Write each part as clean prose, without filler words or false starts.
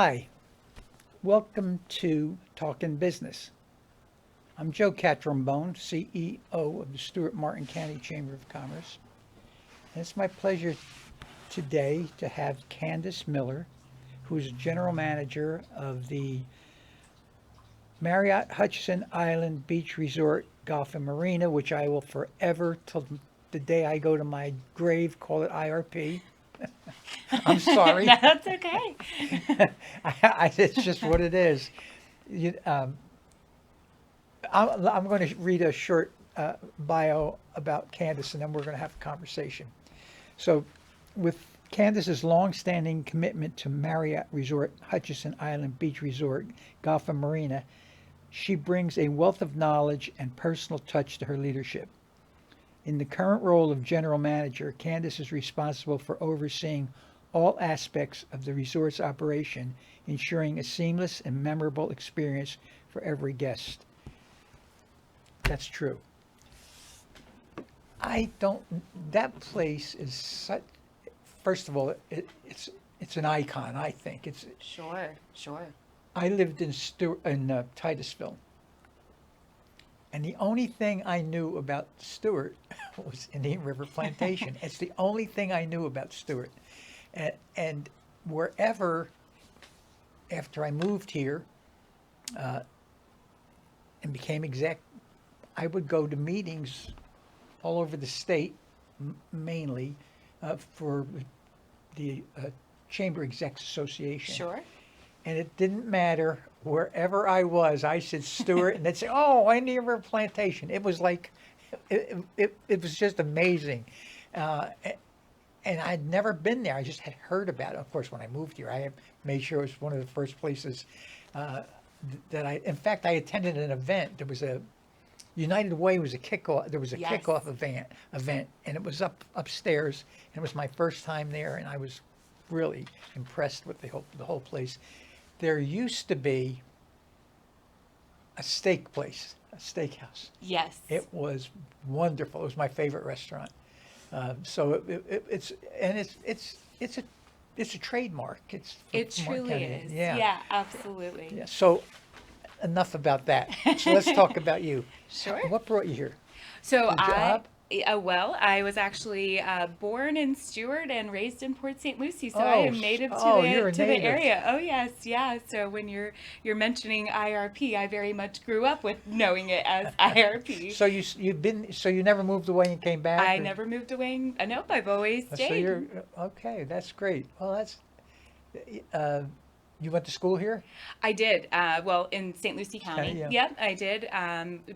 Hi, welcome to Talkin Business. I'm Joe Catrambone, CEO of the Stewart Martin County Chamber of Commerce. And it's my pleasure today to have Candice Miller, who's General Manager of the Marriott Hutchinson Island Beach Resort Golf and Marina, which I will forever, till the day I go to my grave, call it IRP. I'm sorry. That's okay. It's just what it is. You, I'm going to read a short bio about Candice, and then we're going to have a conversation. So, with Candice's long-standing commitment to Marriott Resort, Hutchinson Island Beach Resort, Golf and Marina, she brings a wealth of knowledge and personal touch to her leadership. In the current role of general manager, Candice is responsible for overseeing all aspects of the resort's operation, ensuring a seamless and memorable experience for every guest. That's true. That place is such, first of all, it's an icon, I think. Sure. I lived in Titusville, and the only thing I knew about Stewart was Indian River Plantation. It's the only thing I knew about Stewart. And wherever, after I moved here and became exec, I would go to meetings all over the state, mainly for the Chamber Execs Association. Sure. And it didn't matter wherever I was. I said Stewart, and they'd say, "Oh, Indian River Plantation." It was like, it was just amazing. And I'd never been there. I just had heard about it. Of course, when I moved here, I made sure it was one of the first places in fact, I attended an event. There was a United Way was a kickoff. There was a kickoff event, and it was upstairs. And it was my first time there, and I was really impressed with the whole place. There used to be a steak place, a steakhouse. Yes. It was wonderful. It was my favorite restaurant. So it's a trademark. It truly is. Yeah, absolutely. Yeah. So enough about that. So let's talk about you. Sure. What brought you here? So A job? I was actually born in Stewart and raised in Port St. Lucie, so I Oh, am native to you're a the native. area. Oh yes, yeah. So when you're mentioning IRP, I very much grew up with knowing it as IRP. So you never moved away and came back? I or- never moved away. Nope, I've always So stayed. you're okay. That's great. Well, you went to school here? I did. Well, in St. Lucie County. Yeah. Yep, I did.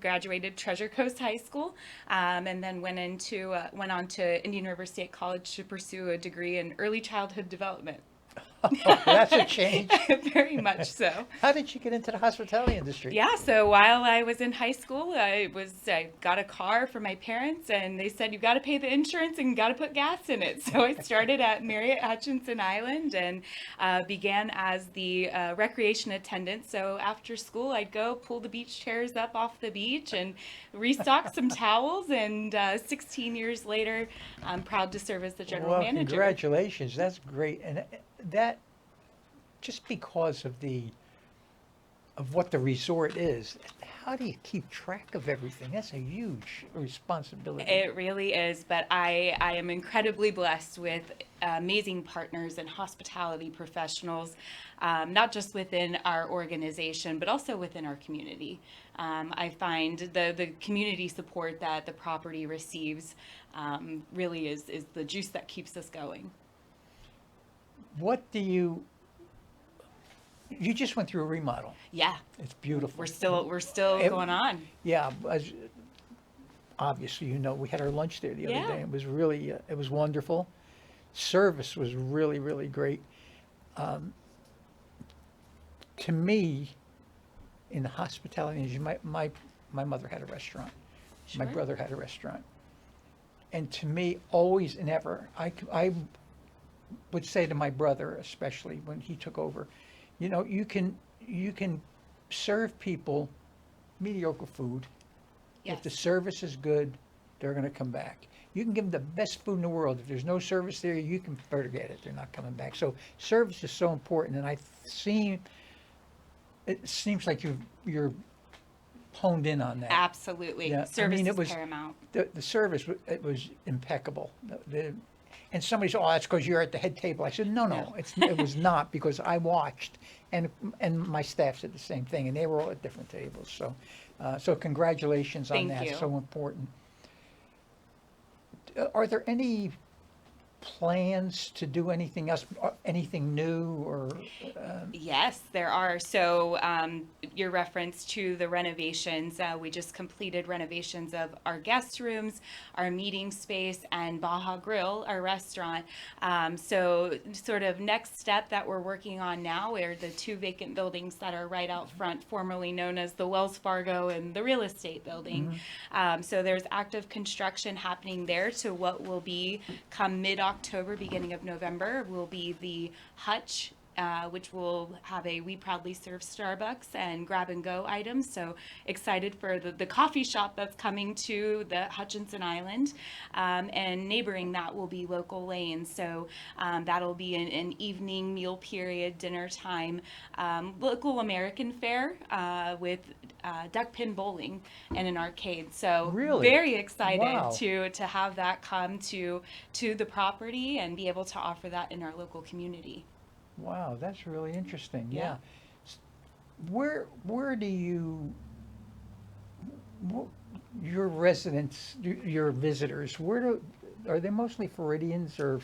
Graduated Treasure Coast High School, and then went on to Indian River State College to pursue a degree in early childhood development. That's a change. Very much so. How did you get into the hospitality industry? Yeah, so while I was in high school, I got a car for my parents, and they said, "You got to pay the insurance and got to put gas in it." So I started at Marriott Hutchinson Island and began as the recreation attendant. So after school, I'd go pull the beach chairs up off the beach and restock some towels. And 16 years later, I'm proud to serve as the general Well, manager. congratulations. That's great. And that, just because of what the resort is, how do you keep track of everything? That's a huge responsibility. It really is, but I am incredibly blessed with amazing partners and hospitality professionals, not just within our organization, but also within our community. I find the community support that the property receives really is the juice that keeps us going. What do you just went through a remodel. Yeah, It's beautiful. we're still It- going on. Yeah, obviously, we had our lunch there the other Yeah. day. It was really, it was wonderful. Service was really, really great. To me, in the hospitality industry, my mother had a restaurant. My Sure. brother had a restaurant. And to me, always and ever, I would say to my brother, especially when he took over, you can serve people mediocre food. If the Yes. service is good, they're going to come back. You can give them the best food in the world. If there's no service there, you can forget it. They're not coming back. So service is so important, and it seems like you're honed in on that. Absolutely. Yeah, Service it is was paramount. the service. It was impeccable. And somebody said, "Oh, that's because you're at the head table." I said, "No, No. it was not, because I watched, and my staff said the same thing, and they were all at different tables." So congratulations on Thank that. you. So important. Are there any plans to do anything else, anything new, or? Yes, there are. So, your reference to the renovations, we just completed renovations of our guest rooms, our meeting space, and Baja Grill, our restaurant. So, sort of next step that we're working on now are the 2 vacant buildings that are right out front, formerly known as the Wells Fargo and the real estate building. So, there's active construction happening there. So, what will be come mid-October, beginning of November, will be the Hutch, which will have a We Proudly Serve Starbucks and grab and go items. So excited for the coffee shop that's coming to the Hutchinson Island. And neighboring that will be Local Lanes. So that'll be an evening meal period, dinner time, local American fare with duck pin bowling and an arcade. So Really? very excited Wow. to have that come to the property and be able to offer that in our local community. Wow, that's really interesting. Yeah. Yeah. S- Where do you, your residents, your visitors, are they mostly Floridians, or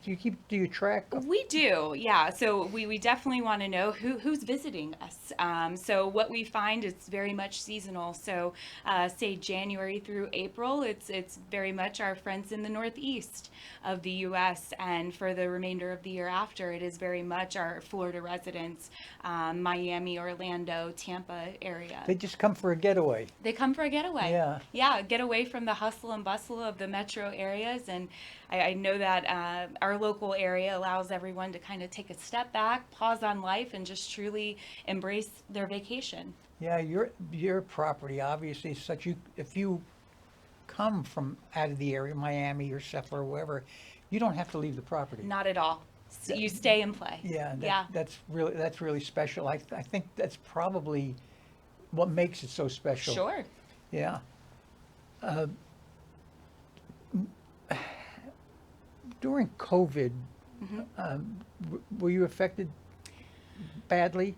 do you track? We do, yeah. So we definitely want to know who's visiting us. So what we find is very much seasonal. So say January through April, it's very much our friends in the northeast of the U.S. And for the remainder of the year after, it is very much our Florida residents, Miami, Orlando, Tampa area. They just come for a getaway. They come for a getaway. Yeah. Yeah, get away from the hustle and bustle of the metro areas. And I know that our local area allows everyone to kind of take a step back, pause on life, and just truly embrace their vacation. Yeah, your property obviously is such, if you come from out of the area, Miami or Settler or wherever, you don't have to leave the property. Not at all. So you stay and play. Yeah, Yeah. that's really special. I think that's probably what makes it so special. Sure. Yeah. During COVID, were you affected badly?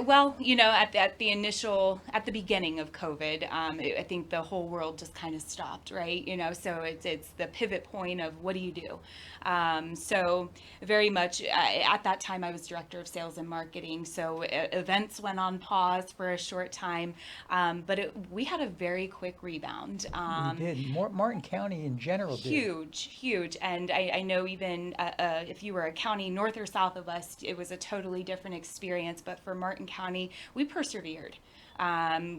Well, at the beginning of COVID, I think the whole world just kind of stopped, right? So it's the pivot point of what do you do? So very much at that time, I was director of sales and marketing. So events went on pause for a short time, but we had a very quick rebound. We did. Martin County in general did. Huge. And I know even if you were a county north or south of us, it was a totally different experience. But for Martin County, we persevered.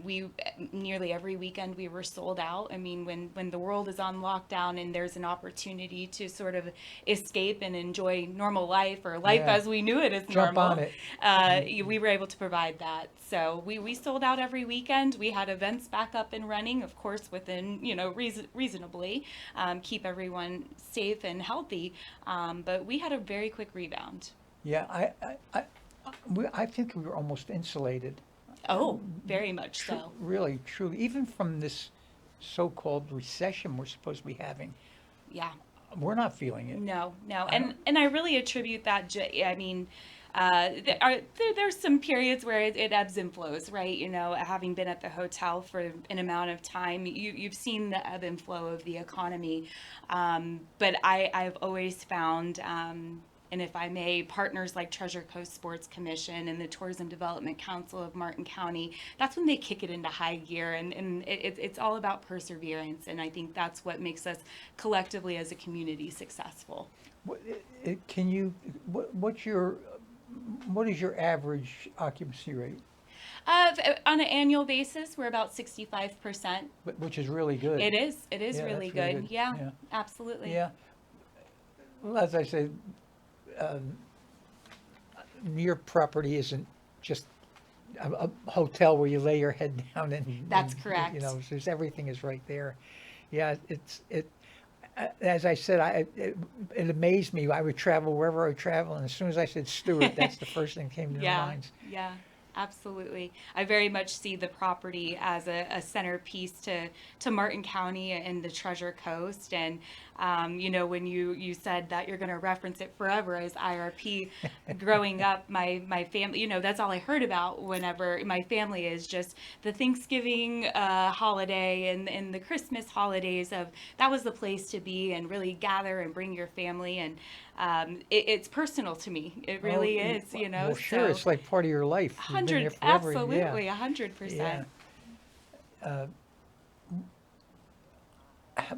We nearly every weekend we were sold out. I mean, when the world is on lockdown and there's an opportunity to sort of escape and enjoy normal life or life Yeah. as we knew it as Jump normal, on it. we were able to provide that. So we sold out every weekend. We had events back up and running, of course, within reasonably keep everyone safe and healthy. But we had a very quick rebound. Yeah, I think we were almost insulated. Oh, very much so. Really, truly, even from this so-called recession we're supposed to be having, Yeah. we're not feeling it. No. And I really attribute that, I mean, there's some periods where it ebbs and flows, right? Having been at the hotel for an amount of time, you've seen the ebb and flow of the economy. But I've always found, and if I may, partners like Treasure Coast Sports Commission and the Tourism Development Council of Martin County, that's when they kick it into high gear. And it's all about perseverance. And I think that's what makes us collectively as a community successful. What is your average occupancy rate? On an annual basis, we're about 65%. Which is really good. It is Yeah, really that's really good. good. Yeah, Yeah. absolutely. Yeah. Well, as I said, your property isn't just a hotel where you lay your head down and That's correct. everything is right there. Yeah, as I said, it amazed me. I would travel wherever I would travel, and as soon as I said Stewart, that's the first thing that came to their Yeah, minds. yeah, absolutely. I very much see the property as a centerpiece to Martin County and the Treasure Coast. And, when you said that you're going to reference it forever as IRP, growing up, my family, that's all I heard about whenever my family is just the Thanksgiving holiday and the Christmas holidays of that was the place to be and really gather and bring your family. And it's personal to me. It Oh, really is, well, sure, so it's like part of your life. You've been there forever. Yeah, absolutely, 100%. yeah.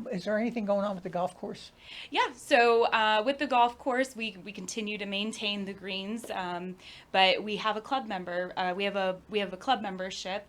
Is there anything going on with the golf course? Yeah, so with the golf course, we continue to maintain the greens, but we have a club member. We have a club membership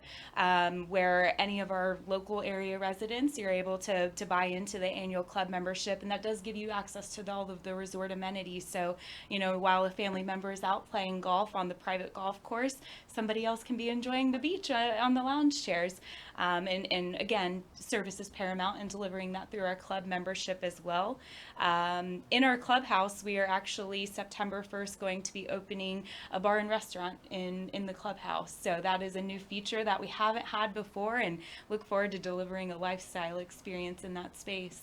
where any of our local area residents you're able to buy into the annual club membership, and that does give you access to all of the resort amenities. So while a family member is out playing golf on the private golf course, somebody else can be enjoying the beach on the lounge chairs. And again, service is paramount in delivering that through our club membership as well. In our clubhouse, we are actually September 1st going to be opening a bar and restaurant in the clubhouse. So that is a new feature that we haven't had before, and look forward to delivering a lifestyle experience in that space.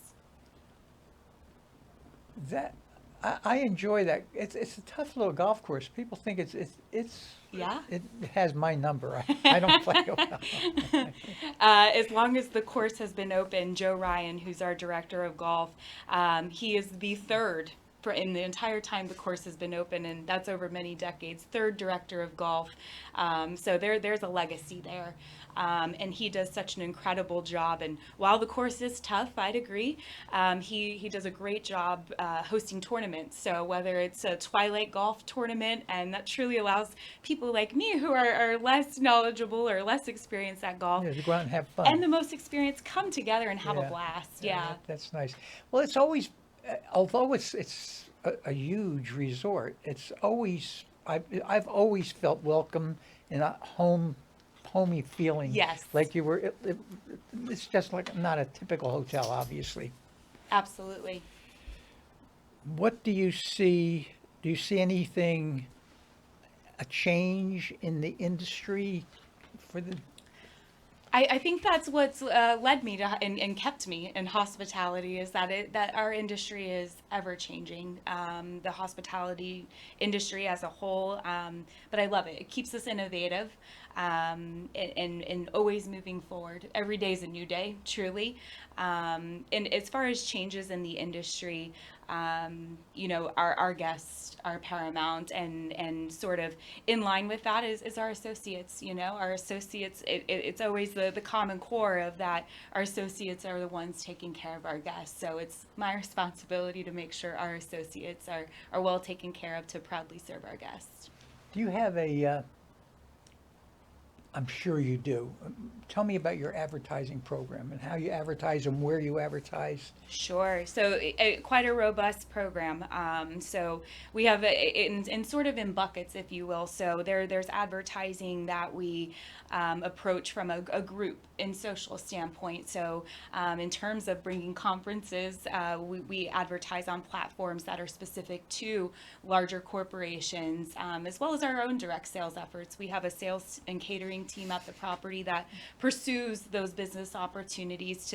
That I enjoy that. It's a tough little golf course. People think Yeah. it has my number. I don't play well. As long as the course has been open, Joe Ryan, who's our director of golf, he is the third in the entire time the course has been open, and that's over many decades, third director of golf. So there's a legacy there. And he does such an incredible job. And while the course is tough, I'd agree, he does a great job hosting tournaments. So whether it's a Twilight Golf tournament, and that truly allows people like me who are less knowledgeable or less experienced at golf, Yeah, to go out and have fun. and the most experienced come together and have a Yeah. blast. Yeah. That's nice. Well, it's always, although it's a huge resort, it's always I've always felt welcome in a homey feeling. Yes. Like you were. It's just like not a typical hotel, obviously. Absolutely. What do you see? Do you see anything, a change in the industry for the? I think that's what's led me to and kept me in hospitality is that our industry is ever changing, the hospitality industry as a whole. But I love it. It keeps us innovative, and always moving forward. Every day is a new day, truly. And as far as changes in the industry, our guests are paramount, and sort of in line with that is our associates. Our associates, it's always the common core of that. Our associates are the ones taking care of our guests, so it's my responsibility to make sure our associates are well taken care of to proudly serve our guests. Do you have a? I'm sure you do. Tell me about your advertising program and how you advertise and where you advertise. Sure. So quite a robust program. So we have in sort of in buckets, if you will. So there's advertising that we approach from a group and social standpoint. So in terms of bringing conferences, we advertise on platforms that are specific to larger corporations, as well as our own direct sales efforts. We have a sales and catering team at the property that pursues those business opportunities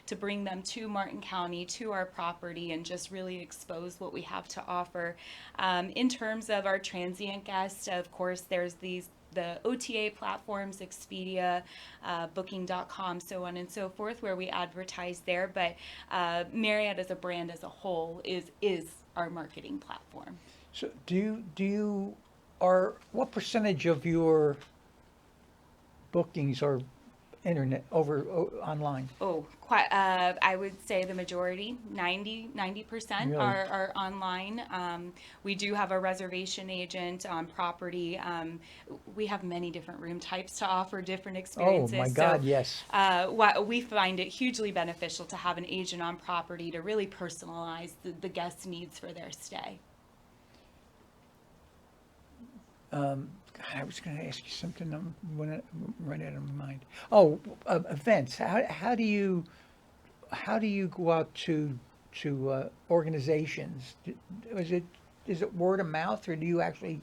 to bring them to Martin County, to our property, and just really expose what we have to offer. In terms of our transient guests, of course, there's the OTA platforms, Expedia, Booking.com, so on and so forth, where we advertise there. But Marriott as a brand as a whole is our marketing platform. So what percentage of your bookings are internet online? Oh, quite. I would say the majority, 90%, Really? are online. We do have a reservation agent on property. We have many different room types to offer different Oh experiences. my God, yes. We find it hugely beneficial to have an agent on property to really personalize the guest's needs for their stay. God, I was going to ask you something. I'm running out of my mind. Oh, events. how do you go out to organizations? Is it word of mouth, or do you actually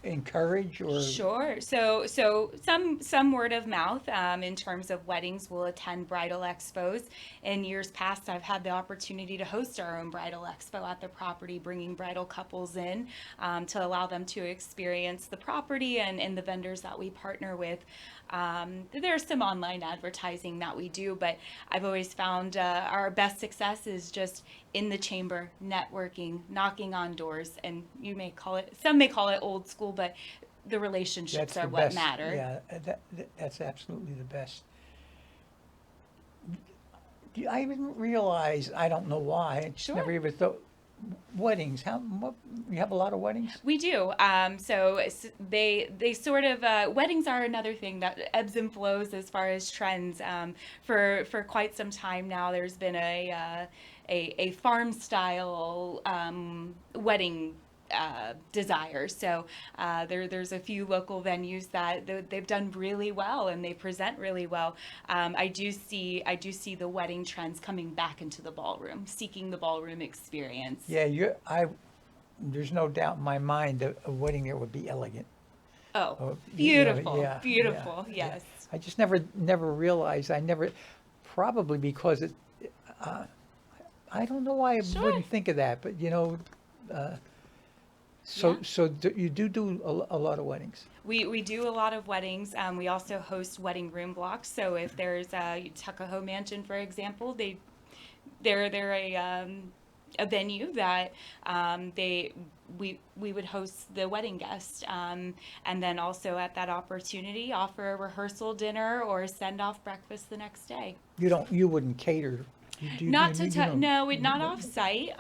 encourage, or? Sure. So some word of mouth in terms of weddings. We'll attend bridal expos. In years past, I've had the opportunity to host our own bridal expo at the property, bringing bridal couples in to allow them to experience the property and the vendors that we partner with. There's some online advertising that we do, but I've always found our best success is just in the chamber, networking, knocking on doors, and some may call it old school, but the relationships are what matter. Yeah, that's absolutely the best. I didn't realize, I don't know why, I just Sure. never even thought, weddings, you have a lot of weddings? We do. They sort of weddings are another thing that ebbs and flows as far as trends. For quite some time now, there's been a farm style wedding desire. So there's a few local venues that they've done really well and they present really well. I do see the wedding trends coming back into the ballroom, seeking the ballroom experience. Yeah, there's no doubt in my mind that a wedding there would be elegant. Oh, You know, beautiful, yeah, beautiful, yeah, yeah. yes. I just never realized. Probably because I don't know why I Sure. wouldn't think of that, but uh, you do a lot of weddings. We do a lot of weddings. We also host wedding room blocks. So if there's a Tuckahoe Mansion, for example, they're a venue that we would host the wedding guest, and then also at that opportunity offer a rehearsal dinner or send off breakfast the next day. You wouldn't cater. Not off site,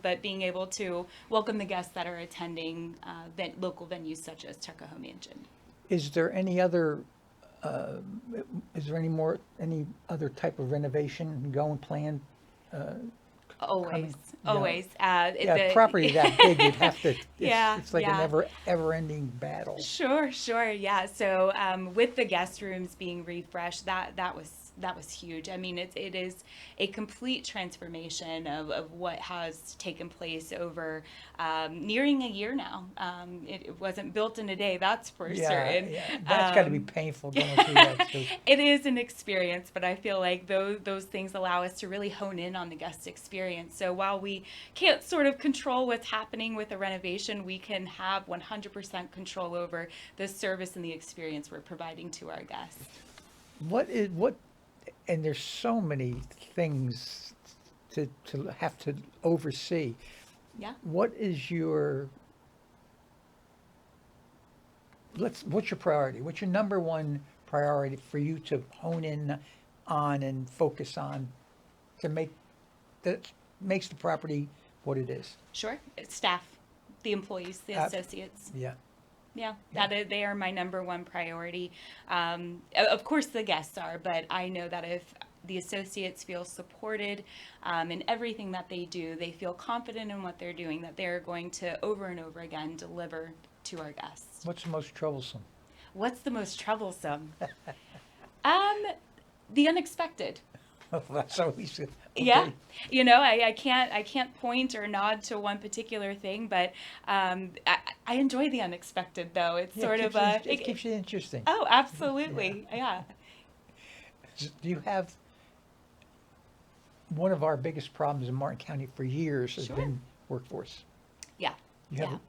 but being able to welcome the guests that are attending local venues such as Tuckahoe Mansion. Is there any other? Is there any other type of renovation going planned? Always, Yeah. always. Property that big, you'd have to. It's like yeah. a never-ending battle. Sure, yeah. So with the guest rooms being refreshed, that was huge. I mean, it is a complete transformation of what has taken place over nearing a year now. It wasn't built in a day, that's for certain. Yeah. That's got to be painful going through that too. It is an experience, but I feel like those things allow us to really hone in on the guest experience. So while we can't sort of control what's happening with a renovation, we can have 100% control over the service and the experience we're providing to our guests. And there's so many things to have to oversee. Yeah. What is what's your priority? What's your number one priority for you to hone in on and focus on to makes the property what it is? Sure. It's staff, the employees, the associates. Yeah. Yeah, they are my number one priority. Of course, the guests are, but I know that if the associates feel supported in everything that they do, they feel confident in what they're doing, that they're going to over and over again deliver to our guests. What's the most troublesome? What's the most troublesome? The unexpected. That's always good. Okay. Yeah, I can't point or nod to one particular thing, but I enjoy the unexpected, though. It's sort of it keeps you interesting. Oh, absolutely, yeah. Do you have one of our biggest problems in Martin County for years has Sure. been workforce? Yeah. You have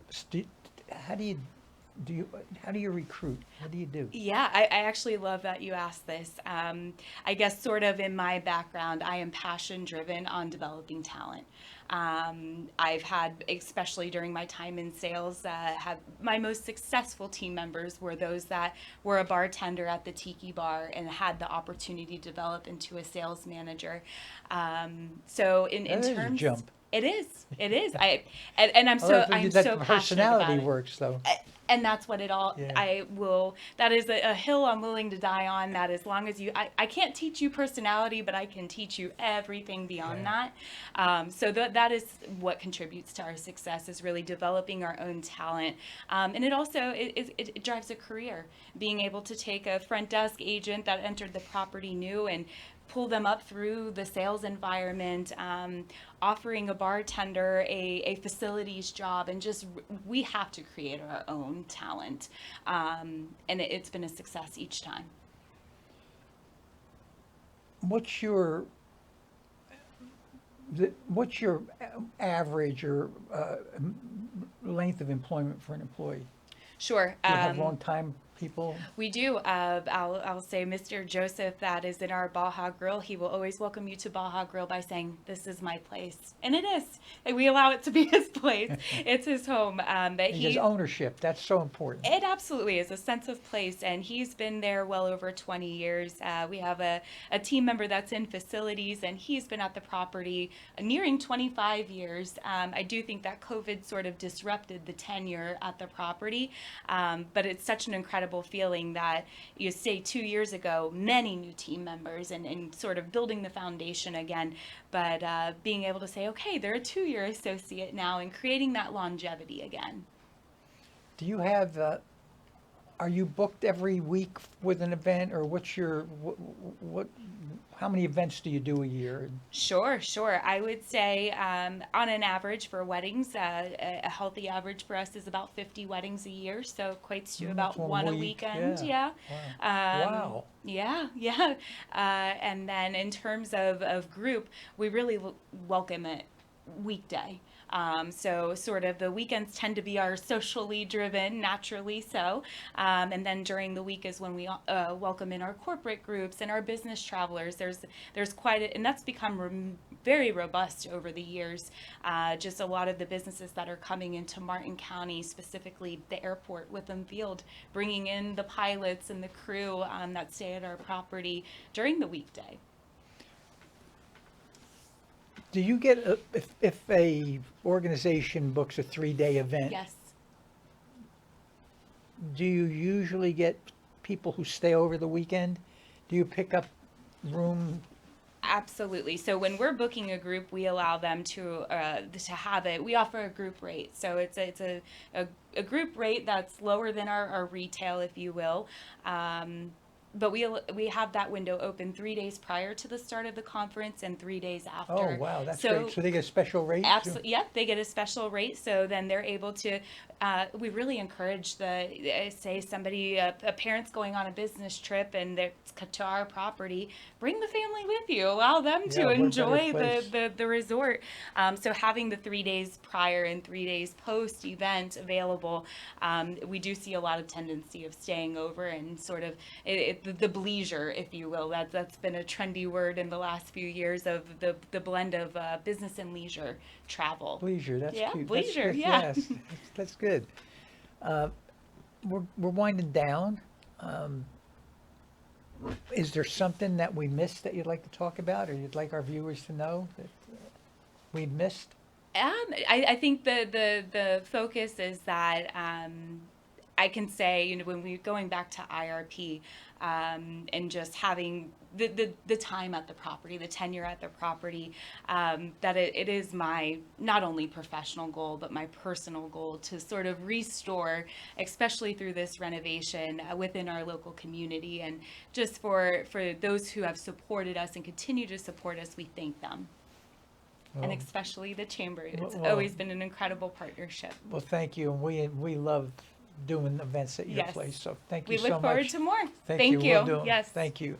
how do you recruit? What do you do? Yeah, I actually love that you asked this. I guess sort of in my background, I am passion driven on developing talent. I've had, especially during my time in sales, have my most successful team members were those that were a bartender at the Tiki Bar and had the opportunity to develop into a sales manager. So in That is a terms, jump. It is. And I'm so passionate personality about it. works though. And that's what it all, Yeah. that is a hill I'm willing to die on, that as long as I can't teach you personality, but I can teach you everything beyond that. So that is what contributes to our success, is really developing our own talent. And it also, it drives a career, being able to take a front desk agent that entered the property new and pull them up through the sales environment, offering a bartender a facilities job, and just we have to create our own talent, and it's been a success each time. What's your average or length of employment for an employee? Sure. Do you have long-time people? We do. I'll say Mr. Joseph that is in our Baja Grill. He will always welcome you to Baja Grill by saying, "This is my place." And it is. And we allow it to be his place. It's his home. But His ownership, that's so important. It absolutely is a sense of place, and he's been there well over 20 years. We have a team member that's in facilities, and he's been at the property nearing 25 years. I do think that COVID sort of disrupted the tenure at the property, but it's such an incredible feeling that you say 2 years ago, many new team members and sort of building the foundation again, but being able to say, okay, they're a 2-year associate now, and creating that longevity again. Do you have, are you booked every week with an event, or what's your, how many events do you do a year? Sure. I would say on an average for weddings, a healthy average for us is about 50 weddings a year, so equates to about one a weekend. Yeah. Wow. Yeah. And then in terms of group, we really welcome it weekday. So sort of the weekends tend to be our socially driven, naturally so. And then during the week is when we welcome in our corporate groups and our business travelers. There's quite a, and that's become very robust over the years. Just a lot of the businesses that are coming into Martin County, specifically the airport Witham Field, bringing in the pilots and the crew that stay at our property during the weekday. Do you get, if a organization books a 3-day event? Yes. Do you usually get people who stay over the weekend? Do you pick up room? Absolutely. So when we're booking a group, we allow them to have it. We offer a group rate, so it's a group rate that's lower than our retail, if you will. But we have that window open 3 days prior to the start of the conference and 3 days after. Oh, wow, that's great. So they get a special rate? Absolutely. Yep, they get a special rate. So then they're able to, we really encourage say somebody, a parent's going on a business trip and they're to our property, bring the family with you. Allow them to enjoy the resort. So having the 3 days prior and 3 days post event available, we do see a lot of tendency of staying over and sort of the bleisure, if you will. That's been a trendy word in the last few years of the blend of business and leisure travel. Bleisure, that's cute. Bleisure, Yes, that's good. We're winding down. Is there something that we missed that you'd like to talk about, or you'd like our viewers to know that we missed? I think the focus is that I can say, when we're going back to IRP and just having the time at the property, the tenure at the property, that it is my not only professional goal, but my personal goal to sort of restore, especially through this renovation within our local community. And just for those who have supported us and continue to support us, we thank them. And especially the Chamber. It's always been an incredible partnership. Well, thank you. And we love doing events at your place. So thank you so much. We look forward to more. Thank you. Yes. Thank you.